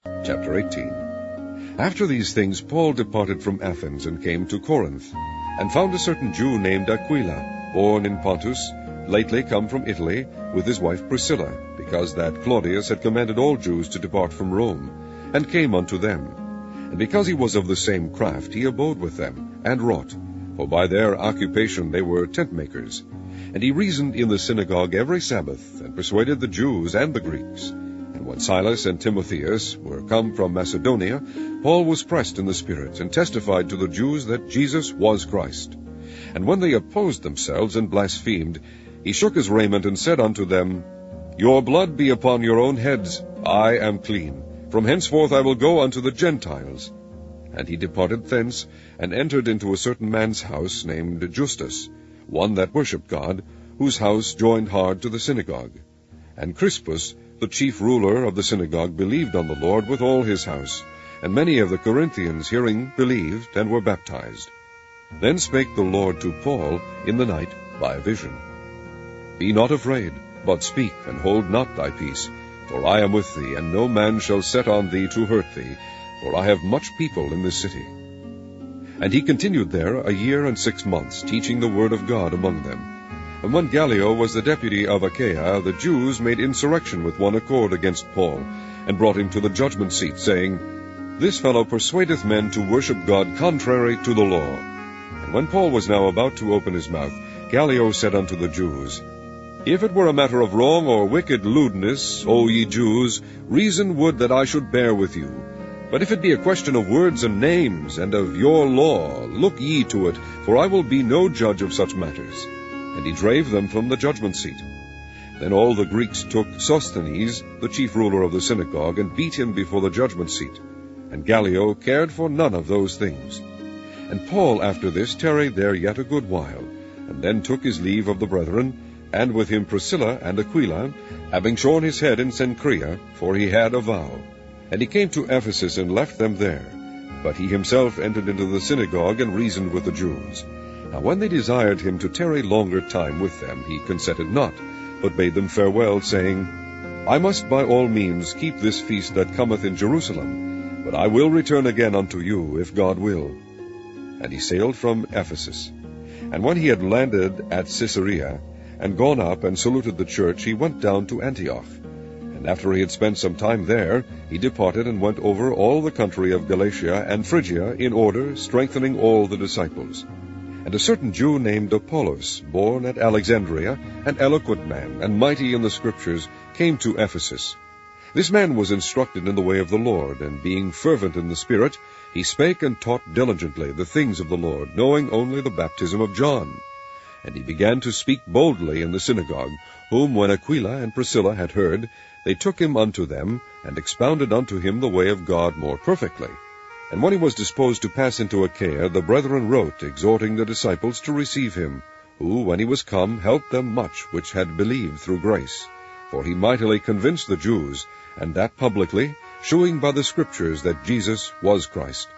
Chapter 18. After these things Paul departed from Athens and came to Corinth, and found a certain Jew named Aquila, born in Pontus, lately come from Italy, with his wife Priscilla, because that Claudius had commanded all Jews to depart from Rome, and came unto them. And because he was of the same craft, he abode with them, and wrought, for by their occupation they were tentmakers. And he reasoned in the synagogue every Sabbath, and persuaded the Jews and the Greeks. And when Silas and Timotheus were come from Macedonia, Paul was pressed in the Spirit, and testified to the Jews that Jesus was Christ. And when they opposed themselves and blasphemed, he shook his raiment, and said unto them, Your blood be upon your own heads, I am clean. From henceforth I will go unto the Gentiles. And he departed thence, and entered into a certain man's house, named Justus, one that worshipped God, whose house joined hard to the synagogue. And Crispus, the chief ruler of the synagogue, believed on the Lord with all his house, and many of the Corinthians hearing believed, and were baptized. Then spake the Lord to Paul in the night by a vision. Be not afraid, but speak, and hold not thy peace, for I am with thee, and no man shall set on thee to hurt thee, for I have much people in this city. And he continued there 1 year and 6 months, teaching the word of God among them. And when Gallio was the deputy of Achaia, the Jews made insurrection with one accord against Paul, and brought him to the judgment seat, saying, This fellow persuadeth men to worship God contrary to the law. And when Paul was now about to open his mouth, Gallio said unto the Jews, If it were a matter of wrong or wicked lewdness, O ye Jews, reason would that I should bear with you. But if it be a question of words and names, and of your law, look ye to it, for I will be no judge of such matters. And he drave them from the judgment seat. Then all the Greeks took Sosthenes, the chief ruler of the synagogue, and beat him before the judgment seat. And Gallio cared for none of those things. And Paul after this tarried there yet a good while, and then took his leave of the brethren, and with him Priscilla and Aquila, having shorn his head in Cenchrea, for he had a vow. And he came to Ephesus, and left them there. But he himself entered into the synagogue, and reasoned with the Jews. Now when they desired him to tarry longer time with them, he consented not, but bade them farewell, saying, I must by all means keep this feast that cometh in Jerusalem, but I will return again unto you, if God will. And he sailed from Ephesus. And when he had landed at Caesarea, and gone up and saluted the church, he went down to Antioch. And after he had spent some time there, he departed and went over all the country of Galatia and Phrygia in order, strengthening all the disciples. And a certain Jew named Apollos, born at Alexandria, an eloquent man, and mighty in the Scriptures, came to Ephesus. This man was instructed in the way of the Lord, and being fervent in the Spirit, he spake and taught diligently the things of the Lord, knowing only the baptism of John. And he began to speak boldly in the synagogue, whom when Aquila and Priscilla had heard, they took him unto them, and expounded unto him the way of God more perfectly. And when he was disposed to pass into Achaia, the brethren wrote, exhorting the disciples to receive him, who, when he was come, helped them much which had believed through grace. For he mightily convinced the Jews, and that publicly, shewing by the Scriptures that Jesus was Christ.